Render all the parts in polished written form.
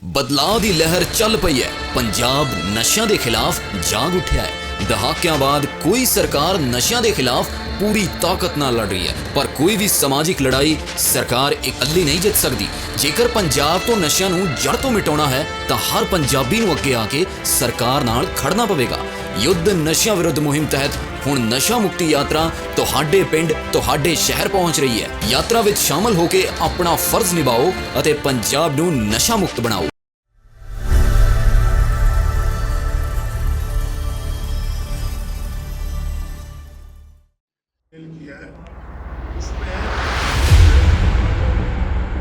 ਬਦਲਾਅ ਦੀ ਲਹਿਰ ਚੱਲ ਪਈ ਹੈ। ਪੰਜਾਬ ਨਸ਼ਿਆਂ ਦੇ ਖਿਲਾਫ ਜਾਗ ਉੱਠਿਆ ਹੈ। ਦਹਾਕਿਆਂ ਬਾਅਦ ਕੋਈ ਸਰਕਾਰ ਨਸ਼ਿਆਂ ਦੇ ਖਿਲਾਫ ਪੂਰੀ ਤਾਕਤ ਨਾਲ ਲੜ ਰਹੀ ਹੈ, ਪਰ ਕੋਈ ਵੀ ਸਮਾਜਿਕ ਲੜਾਈ ਸਰਕਾਰ ਇਕੱਲੀ ਨਹੀਂ ਜਿੱਤ ਸਕਦੀ। ਜੇਕਰ ਪੰਜਾਬ ਤੋਂ ਨਸ਼ਿਆਂ ਨੂੰ ਜੜ ਤੋਂ ਮਿਟਾਉਣਾ ਹੈ ਤਾਂ ਹਰ ਪੰਜਾਬੀ ਨੂੰ ਅੱਗੇ ਆ ਕੇ ਸਰਕਾਰ ਨਾਲ ਖੜਨਾ ਪਵੇਗਾ। ਯੁੱਧ ਨਸ਼ਿਆਂ ਵਿਰੁੱਧ ਮੁਹਿੰਮ ਤਹਿਤ ਹੁਣ ਨਸ਼ਾ ਮੁਕਤੀ ਯਾਤਰਾ ਤੁਹਾਡੇ ਪਿੰਡ ਤੁਹਾਡੇ ਸ਼ਹਿਰ ਪਹੁੰਚ ਰਹੀ ਹੈ। ਯਾਤਰਾ ਵਿੱਚ ਸ਼ਾਮਲ ਹੋ ਕੇ ਆਪਣਾ ਫਰਜ਼ ਨਿਭਾਓ ਅਤੇ ਪੰਜਾਬ ਨੂੰ ਨਸ਼ਾ ਮੁਕਤ ਬਣਾਓ। किया है उसमें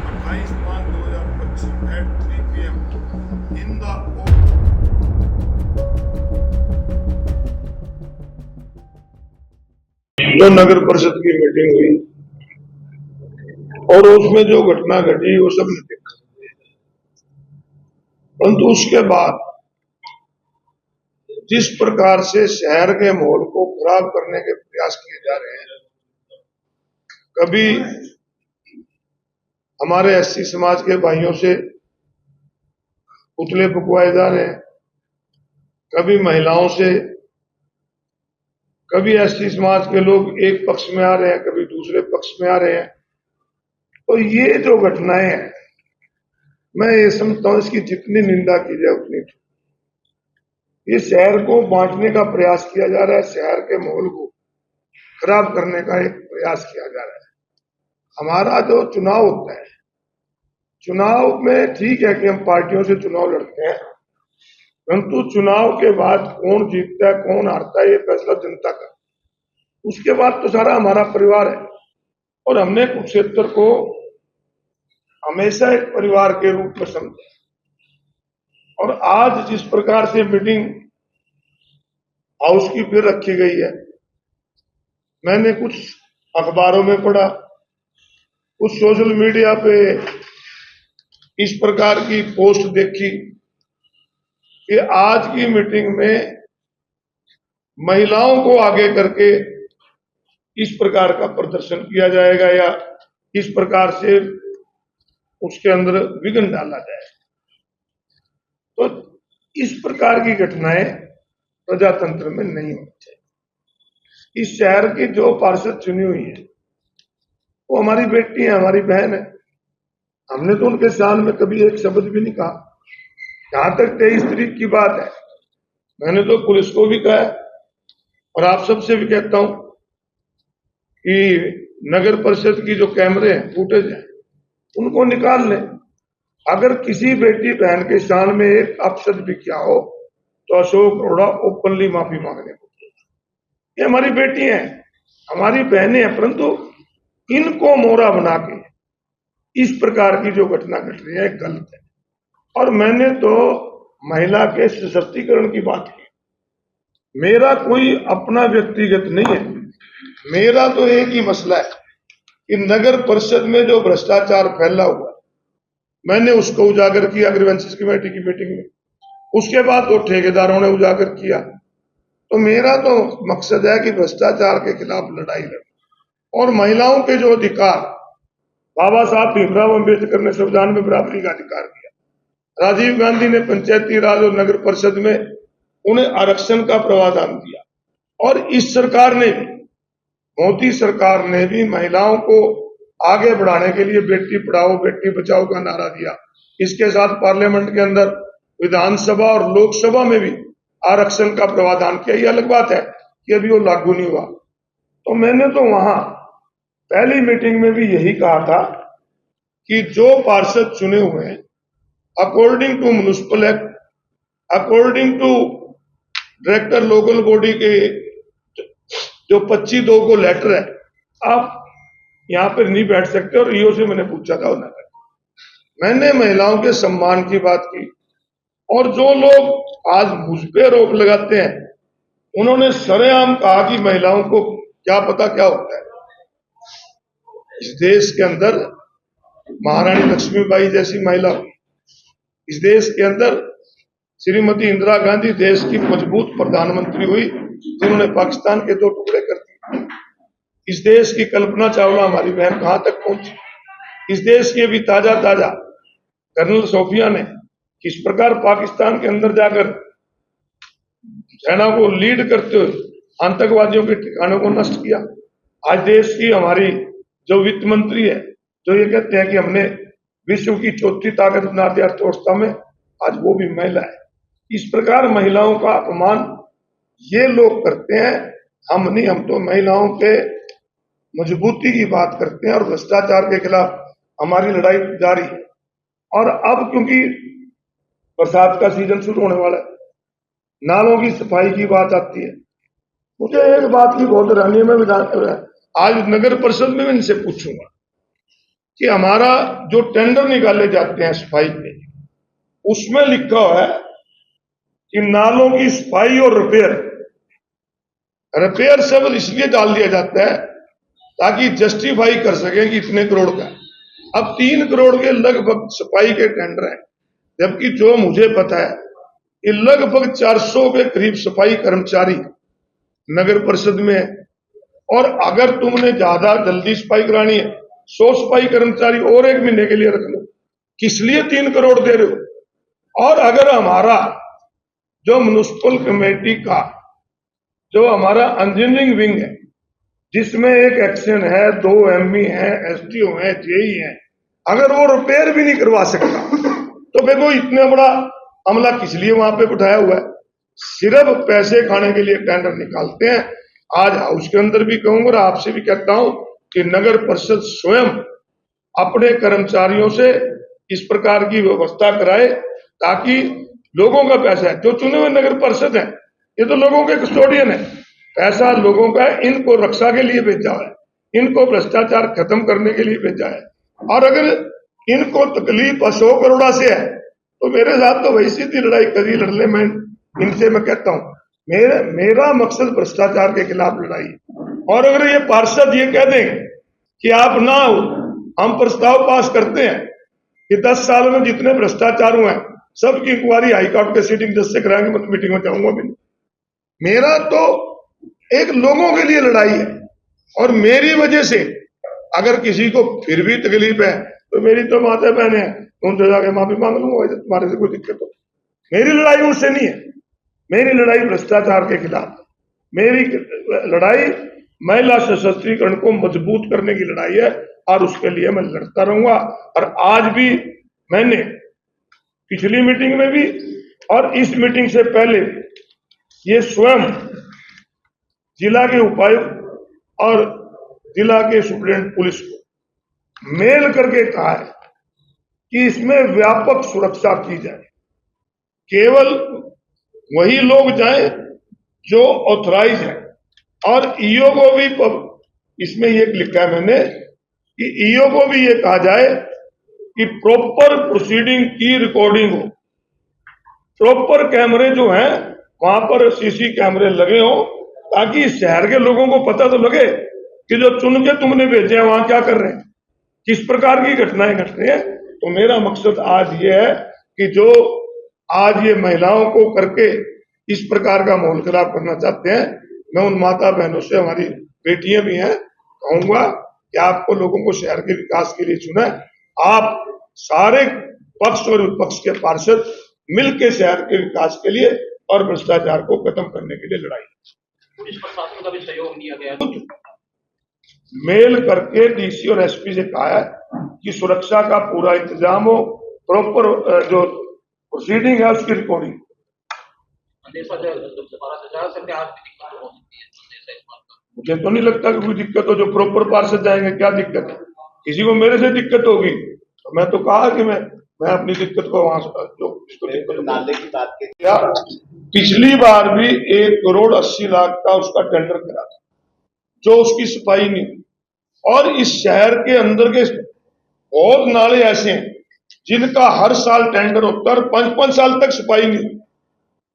28 मार्च 2025 at 3 PM in the जो नगर परिषद की मीटिंग हुई और उसमें जो घटना घटी वो सब ने देखा, परंतु उसके बाद जिस प्रकार से शहर के माहौल को खराब करने के प्रयास किए जा रहे हैं, कभी हमारे एससी समाज के भाइयों से पुतले फुकवाए जा रहे हैं, कभी महिलाओं से, कभी एससी समाज के लोग एक पक्ष में आ रहे हैं, कभी दूसरे पक्ष में आ रहे हैं। तो ये जो घटनाएं हैं, मैं ये समझता हूं इसकी जितनी निंदा की जाए उतनी ठीक। ये शहर को बांटने का प्रयास किया जा रहा है, शहर के माहौल को खराब करने का एक प्रयास किया जा रहा है। हमारा जो चुनाव होता है, चुनाव में ठीक है कि हम पार्टियों से चुनाव लड़ते हैं, परंतु चुनाव के बाद कौन जीतता है कौन हारता है ये फैसला जनता का। उसके बाद तो सारा हमारा परिवार है और हमने कुरुक्षेत्र को हमेशा एक परिवार के रूप में समझा। और आज जिस प्रकार से मीटिंग हाउस की फिर रखी गई है, मैंने कुछ अखबारों में पढ़ा, कुछ सोशल मीडिया पे इस प्रकार की पोस्ट देखी कि आज की मीटिंग में महिलाओं को आगे करके इस प्रकार का प्रदर्शन किया जाएगा या इस प्रकार से उसके अंदर विघ्न डाला जाए। तो इस प्रकार की घटनाएं प्रजातंत्र में नहीं होनी चाहिए। इस शहर की जो पार्षद चुनी हुई है वो हमारी बेटी है, हमारी बहन है। हमने तो उनके शान में कभी एक शब्द भी नहीं कहा। जहां तक 23 तारीख की बात है, मैंने तो पुलिस को भी कहा और आप सबसे भी कहता हूं कि नगर परिषद की जो कैमरे हैं, फुटेज हैं, उनको निकाल लें। अगर किसी बेटी बहन के शान में एक अपशब्द भी किया हो तो अशोक अरोड़ा ओपनली माफी मांगने को। ये हमारी बेटी हैं, हमारी बहनें हैं, परंतु इनको मोहरा बना के इस प्रकार की जो घटना घट रही है गलत है। और मैंने तो महिला के सशक्तिकरण की बात की। मेरा कोई अपना व्यक्तिगत नहीं है, मेरा तो एक ही मसला है कि नगर परिषद में जो भ्रष्टाचार फैला हुआ, मैंने उसको उजागर किया ग्रीवेंसेस कमेटी की मीटिंग में। उसके बाद तो ठेकेदारों ने उजागर किया। तो मेरा तो मकसद है कि भ्रष्टाचार के खिलाफ लड़ाई लड़े और महिलाओं के जो अधिकार, बाबा साहब भीमराव अंबेडकर ने संविधान में बराबरी का अधिकार दिया, राजीव गांधी ने पंचायती राज और नगर परिषद में उन्हें आरक्षण का प्रावधान दिया, और इस सरकार ने भी, मोदी सरकार ने भी महिलाओं को आगे बढ़ाने के लिए बेटी पढ़ाओ बेटी बचाओ का नारा दिया। इसके साथ पार्लियामेंट के अंदर विधानसभा और लोकसभा में भी आरक्षण का प्रावधान किया। ये अलग बात है कि अभी वो लागू नहीं हुआ। तो मैंने तो वहां पहली मीटिंग में भी यही कहा था कि जो पार्षद चुने हुए हैं according to municipal act, according to director local body के जो 25(2) को लेटर है, आप यहां पर नहीं बैठ सकते। और ईओ से मैंने पूछा था, मैंने महिलाओं के सम्मान की बात की। और जो लोग आज मुझ पे आरोप लगाते हैं, उन्होंने सरेआम कहा कि महिलाओं को क्या पता क्या होता है। इस देश के अंदर महारानी लक्ष्मीबाई जैसी महिला हुई, इस देश के अंदर श्रीमती इंदिरा गांधी देश की मजबूत प्रधानमंत्री हुई जिन्होंने पाकिस्तान के 2 टुकड़े कर दिए। इस देश की कल्पना चावला हमारी बहन कहां तक पहुंची। इस देश के भी ताजा कर्नल सोफिया ने किस प्रकार पाकिस्तान के अंदर जाकर सेना को लीड करते हुए आतंकवादियों के ठिकानों को नष्ट किया। आज देश की हमारी जो वित्त मंत्री है, जो ये कहते हैं कि हमने विश्व की चौथी ताकत बना दी अर्थव्यवस्था में, आज वो भी महिला है। इस प्रकार महिलाओं का अपमान ये लोग करते हैं, हम नहीं, हम तो महिलाओं के मजबूती की बात करते हैं और भ्रष्टाचार के खिलाफ हमारी लड़ाई जारी है। और अब क्योंकि बरसात का सीजन शुरू होने वाला है, नालों की सफाई की बात आती है, मुझे एक बात की बहुत हैरानी में आज नगर परिषद में इनसे पूछूंगा कि हमारा जो टेंडर निकाले जाते हैं सफाई के, उसमें लिखा हुआ है कि नालों की सफाई और रिपेयर शब्द इसलिए डाल दिया जाता है ताकि जस्टिफाई कर सके कि इतने करोड़ का। अब 3 करोड़ के लगभग सफाई के टेंडर हैं, जबकि जो मुझे पता है कि लगभग 400 के करीब सफाई कर्मचारी नगर परिषद में है। और अगर तुमने ज्यादा जल्दी सफाई करानी है, 100 सफाई कर्मचारी और 1 महीने के लिए रख लो, किस लिए 3 करोड़ दे रहे हो? और अगर हमारा जो म्युनिसिपल कमेटी का जो हमारा इंजीनियरिंग विंग है, जिसमें एक एक्शन है, 2 ME है, SDO है, JE है, अगर वो रिपेयर भी नहीं करवा सकता तो फिर वो इतना बड़ा अमला किस लिए वहां पे बिठाया हुआ है? सिर्फ पैसे खाने के लिए टेंडर निकालते हैं। आज हाउस के अंदर भी कहूंगा और आपसे भी कहता हूं कि नगर परिषद स्वयं अपने कर्मचारियों से इस प्रकार की व्यवस्था कराए ताकि लोगों का पैसा है, जो चुने हुए नगर परिषद है, ये तो लोगों के कस्टोडियन है, पैसा लोगों का है, इनको रक्षा के लिए भेजा है, इनको भ्रष्टाचार खत्म करने के लिए भेजा है। और अगर इनको तकलीफ अशोक अरोड़ा से है तो मेरे साथ तो वैसी थी लड़ाई कभी लड़ ले। मैं इनसे मैं कहता हूं मेरा मकसद भ्रष्टाचार के खिलाफ लड़ाई है। और अगर ये पार्षद ये कह दें कि आप ना हो, हम प्रस्ताव पास करते हैं कि 10 साल में जितने भ्रष्टाचार हुए हैं सबकी इंक्वायरी हाईकोर्ट के सीटिंग जज से कराएंगे, मैं तो मीटिंग में जाऊंगा भी नहीं। मेरा तो एक लोगों के लिए लड़ाई है और मेरी वजह से अगर किसी को फिर भी तकलीफ है तो मेरी तो माता बहन है, उनसे जाके माफी मांग लूंगा तुम्हारे से कोई दिक्कत हो। मेरी लड़ाई उनसे नहीं है, मेरी लड़ाई भ्रष्टाचार के खिलाफ, मेरी लड़ाई महिला सशक्तिकरण को मजबूत करने की लड़ाई है और उसके लिए मैं लड़ता रहूंगा। और आज भी मैंने पिछली मीटिंग में भी और इस मीटिंग से पहले ये स्वयं जिला के उपायुक्त और जिला के सुप्रीडेंट पुलिस को मेल करके कहा है कि इसमें व्यापक सुरक्षा की जाए, केवल वही लोग जाएं जो ऑथराइज है। और ईओ को भी इसमें ये लिखा है मैंने कि ईओ को भी ये कहा जाए कि प्रॉपर प्रोसीडिंग की रिकॉर्डिंग हो, प्रॉपर कैमरे जो हैं वहां पर सीसी कैमरे लगे हो ताकि शहर के लोगों को पता तो लगे कि जो चुन के तुमने भेजे हैं वहां क्या कर रहे हैं, किस प्रकार की घटनाएं घट रही है। तो मेरा मकसद आज ये है कि जो आज ये महिलाओं को करके इस प्रकार का माहौल खराब करना चाहते हैं, मैं उन माता बहनों से, हमारी बेटियां भी हैं, कहूंगा कि आपको लोगों को शहर के विकास के लिए चुना है। आप सारे पक्ष और विपक्ष के पार्षद मिलकर शहर के विकास के लिए और भ्रष्टाचार को खत्म करने के लिए लड़ाई। पुलिस प्रशासन का भी सहयोग लिया गया, मेल करके डीसी और एसपी से कहा है कि सुरक्षा का पूरा इंतजाम हो, प्रॉपर जो प्रोसीडिंग है उसकी रिकॉर्डिंग। मुझे तो नहीं लगता कि कोई दिक्कत हो, जो प्रॉपर पार्षद जाएंगे क्या दिक्कत है, किसी को मेरे से दिक्कत होगी तो मैं तो कहा कि मैं अपनी दिक्कत को वहां जो नाले की बात की, पिछली बार भी 1 करोड़ 80 लाख का उसका टेंडर करा था, जो उसकी सफाई नहीं। और इस शहर के अंदर के बहुत नाले ऐसे हैं जिनका हर साल टेंडर होता है और 5-5 साल तक सफाई नहीं।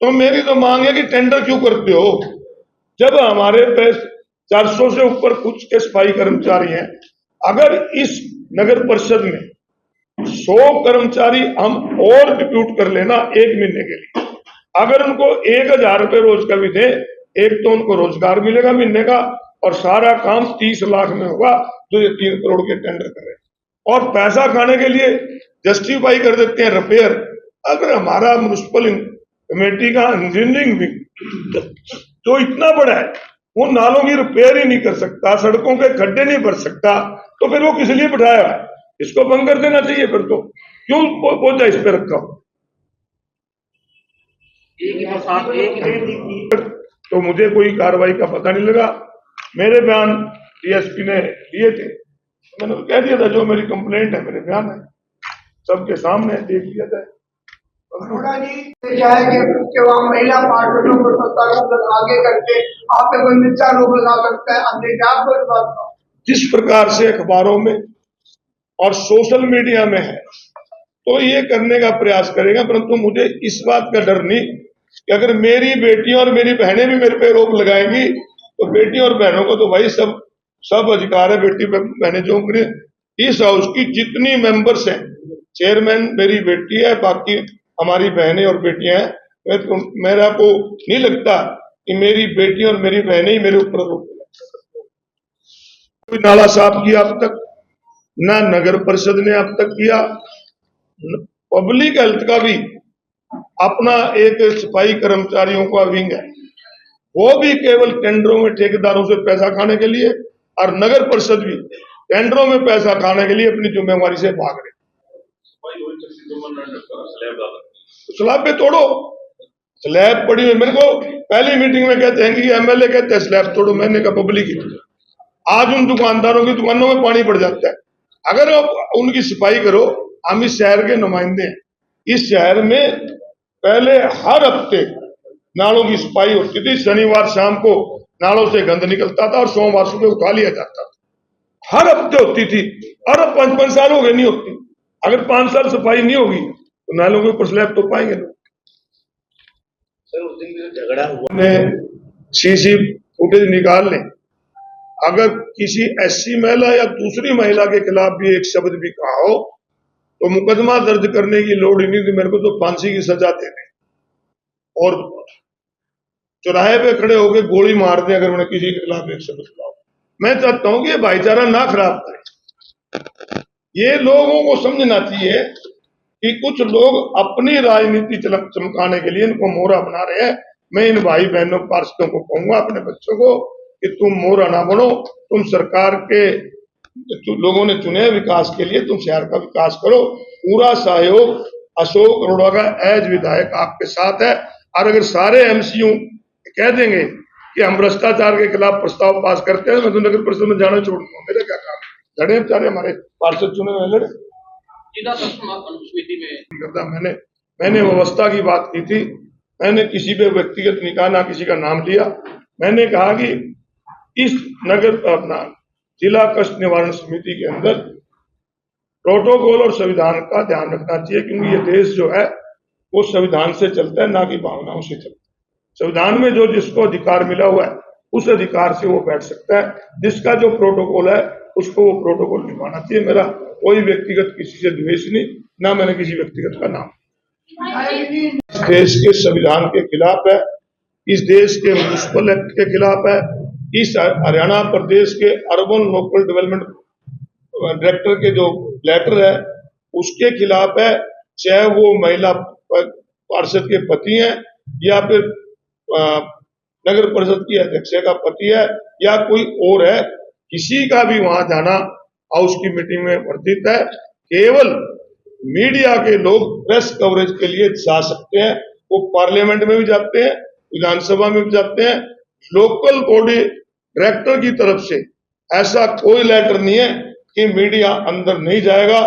तो मेरी तो मांग है कि टेंडर क्यों करते हो जब हमारे पास 400 से ऊपर कुछ के सफाई कर्मचारी हैं। अगर इस नगर परिषद में 100 कर्मचारी हम और डिप्यूट कर लेना 1 महीने के लिए, अगर उनको 1000 रुपए रोज का भी दे, एक तो उनको रोजगार मिलेगा महीने का और सारा काम 30 लाख में होगा जो ये 3 करोड़ के टेंडर कर रहे हैं। और पैसा खाने के लिए जस्टिफाई कर देते हैं रिपेयर। अगर हमारा म्युनिसिपल कमेटी का इंजीनियरिंग विंग जो इतना बड़ा है, वो नालों की रिपेयर ही नहीं कर सकता, सड़कों के खड्डे नहीं भर सकता, तो फिर वो किस लिए बिठाया है? इसको बंद कर देना चाहिए। फिर तो क्यों बोझा इस पे रखा हो? एक ही बरसात एक तो मुझे कोई कार्रवाई का पता नहीं लगा। मेरे बयान डीएसपी ने दिए थे, मैंने तो कह दिया था जो मेरी कंप्लेंट है मेरे बयान है, सबके सामने देख लिया जाए। अरोड़ा जी चाहे कि वहाँ महिला पार्षदों को सत्तारूढ़ आगे करके आप पे कोई मिथ्या आरोप लगा सकता है, अंग्रेज आपको इस बात का जिस प्रकार से अखबारों में और सोशल मीडिया में है, तो ये करने का प्रयास करेगा, परंतु मुझे इस बात का डर नहीं कि अगर मेरी बेटियां और मेरी बहनें भी मेरे पे रोक लगाएंगी, तो बेटी और बहनों को तो भाई सब अधिकार है। बेटी बहनें जो इस हाउस की जितनी मेंबर्स हैं, चेयरमैन मेरी बेटी है, बाकी हमारी बहनें और बेटियां हैं। तो मेरा को नहीं लगता कि मेरी बेटी और मेरी बहनें ही मेरे ऊपर रोक लगाएंगी। कोई नाला साफ किया अब तक ना नगर परिषद ने अब तक किया। पब्लिक हेल्थ का भी अपना एक सफाई कर्मचारियों का विंग है, वो भी केवल टेंडरों में ठेकेदारों से पैसा खाने के लिए, और नगर परिषद भी टेंडरों में पैसा खाने के लिए अपनी जिम्मेवारी से भाग रहे। स्लैब पे तोड़ो, स्लैब पड़ी हुई। मेरे को पहली मीटिंग में कहते हैं कि एमएलए कहते हैं स्लैब तोड़ो, मैंने कहा पब्लिक ही। आज उन दुकानदारों की दुकानों में पानी पड़ जाता है। अगर आप उनकी सफाई करो, हम इस शहर के नुमाइंदे हैं, इस शहर में पहले हर हफ्ते नालों की सफाई होती थी। शनिवार शाम को नालों से गंद निकलता था और सोमवार सुबह उठा लिया जाता था। हर हफ्ते होती थी, और अब 5-5 साल हो गए नहीं होती। अगर 5 साल सफाई नहीं होगी तो नालों के ऊपर स्लैब तो पाएंगे लोग। सर उस दिन भी जो झगड़ा हुआ ने सीसी फुटेज निकाल लें, अगर किसी एससी महिला या दूसरी महिला के खिलाफ भी एक शब्द भी कहा हो तो मुकदमा दर्ज करने की लोड़ ही नहीं थी। मेरे को तो फांसी की सजा दे दें और चौराहे पे खड़े होकर गोली मार दें अगर उन्हें किसी के खिलाफ एक शब्द कहा। मैं चाहता हूं कि ये भाईचारा ना खराब करें। ये लोगों को समझना चाहिए कि कुछ लोग अपनी राजनीति चमकाने के लिए इनको मोहरा बना रहे हैं। मैं इन भाई बहनों पार्षदों को कहूंगा, अपने बच्चों को, कि तुम मोहरा ना बनो। तुम सरकार के लोगों ने चुने विकास के लिए, तुम शहर का विकास करो। पूरा सहयोग अशोक अरोड़ा का एज विधायक आपके साथ है। और अगर सारे एमसीयू कह देंगे कि हम भ्रष्टाचार के खिलाफ प्रस्ताव पास करते हैं, मैं तो नगर परिषद में जाना छोड़ दूंगा। मेरा क्या काम, लड़े बेचारे हमारे पार्षद चुने हुए लड़े। जिला समिति में मैंने व्यवस्था की बात की थी। मैंने किसी पे व्यक्तिगत नहीं कहा, ना किसी का नाम लिया। मैंने कहा कि इस नगर अपना जिला कष्ट निवारण समिति के अंदर प्रोटोकॉल और संविधान का ध्यान रखना चाहिए, क्योंकि ये देश जो है वो संविधान से चलता है, ना कि भावनाओं से चलता है। संविधान में जो जिसको अधिकार मिला हुआ है उस अधिकार से वो बैठ सकता है। जिसका जो प्रोटोकॉल है उसको वो प्रोटोकॉल निभाना चाहिए। मेरा कोई व्यक्तिगत किसी से द्वेष नहीं, ना मैंने किसी व्यक्तिगत का नाम। इस देश के संविधान के खिलाफ है, इस देश के म्युनिसिपल एक्ट के खिलाफ है, इस हरियाणा प्रदेश के अर्बन लोकल डेवलपमेंट डायरेक्टर के जो लेटर है उसके खिलाफ है। चाहे वो महिला पार्षद के पति हैं या फिर नगर परिषद की अध्यक्ष का पति है या कोई और है, किसी का भी वहां जाना हाउस की मीटिंग में वर्जित है। केवल मीडिया के लोग प्रेस कवरेज के लिए जा सकते हैं, वो पार्लियामेंट में भी जाते हैं, विधानसभा में भी जाते हैं। लोकल बॉडी डायरेक्टर की तरफ से ऐसा कोई लेटर नहीं है कि मीडिया अंदर नहीं जाएगा,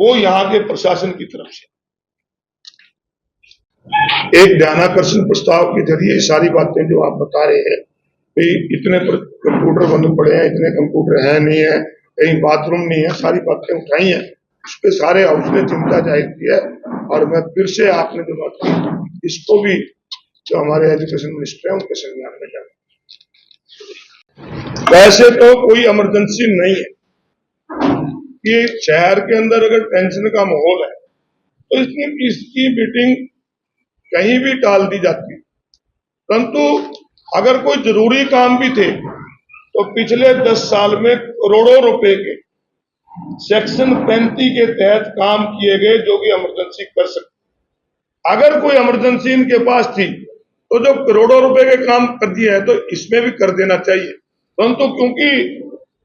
वो यहाँ के प्रशासन की तरफ से एक ध्यानाकर्षण प्रस्ताव के जरिए सारी बातें जो आप बता रहे हैं, भाई इतने कंप्यूटर बंद पड़े हैं, इतने कंप्यूटर है नहीं है, कहीं बाथरूम नहीं है, सारी बातें उठाई हैं। उस पर सारे हाउस ने चिंता जाहिर की है। और मैं फिर से आपने जो बात की इसको भी जो हमारे एजुकेशन मिनिस्टर है उनके संज्ञान में जाना। वैसे तो कोई इमरजेंसी नहीं है कि शहर के अंदर अगर टेंशन का माहौल है तो इसकी मीटिंग कहीं भी टाल दी जाती है। परंतु अगर कोई जरूरी काम भी थे तो पिछले 10 साल में करोड़ों रुपए के सेक्शन 35 के तहत काम किए गए जो कि इमरजेंसी कर सकते। अगर कोई इमरजेंसी इनके पास थी तो जो करोड़ों रुपए के काम कर दिया है तो इसमें भी कर देना चाहिए, परंतु क्योंकि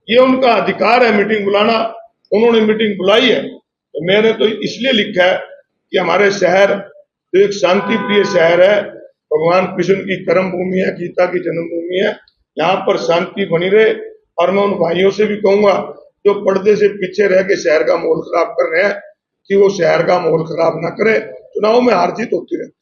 ये उनका अधिकार है मीटिंग बुलाना, उन्होंने मीटिंग बुलाई है, तो मैंने तो इसलिए लिखा है कि हमारे शहर जो एक शांति प्रिय शहर है, भगवान कृष्ण की कर्म भूमि है, गीता की जन्मभूमि है, यहाँ पर शांति बनी रहे। और मैं उन भाइयों से भी कहूंगा जो पर्दे से पीछे रह के शहर का माहौल खराब कर रहे हैं कि वो शहर का माहौल खराब ना करें। चुनाव में हार जीत होती रहती है।